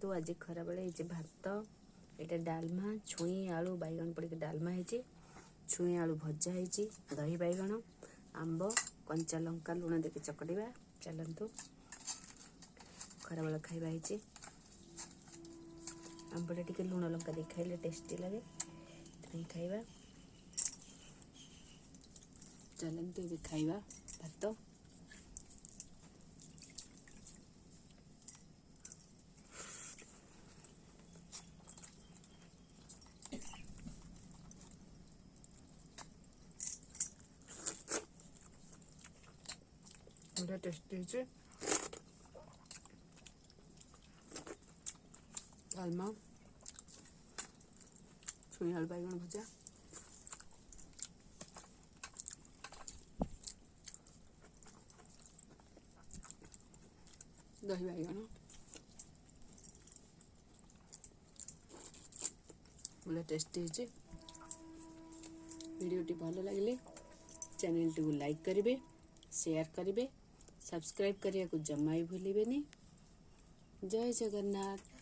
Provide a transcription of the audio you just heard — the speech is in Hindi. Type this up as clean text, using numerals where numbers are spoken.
चलतु आज खरा बेले भात ये डालमा छुई आलू बैगन पड़ डालमा है छुई आलू भजा है दही बैगन आंब कंचा लंका लुण देके चकड़ा चलतु खरा बेला खाइबा है आंबटा टिके लुण लंका दे खाइले टेस्टी लगे खाइबा चलतु ये खाइबा भात टेस्टी है डालमा छुई आलू बैगन भजा दही बैगन बोले टेस्टी है। वीडियोटी भल लगे चैनल टी लाइक करेंगे शेयर करेंगे सब्सक्राइब करने को जमा ही भूलिए। जय जगन्नाथ।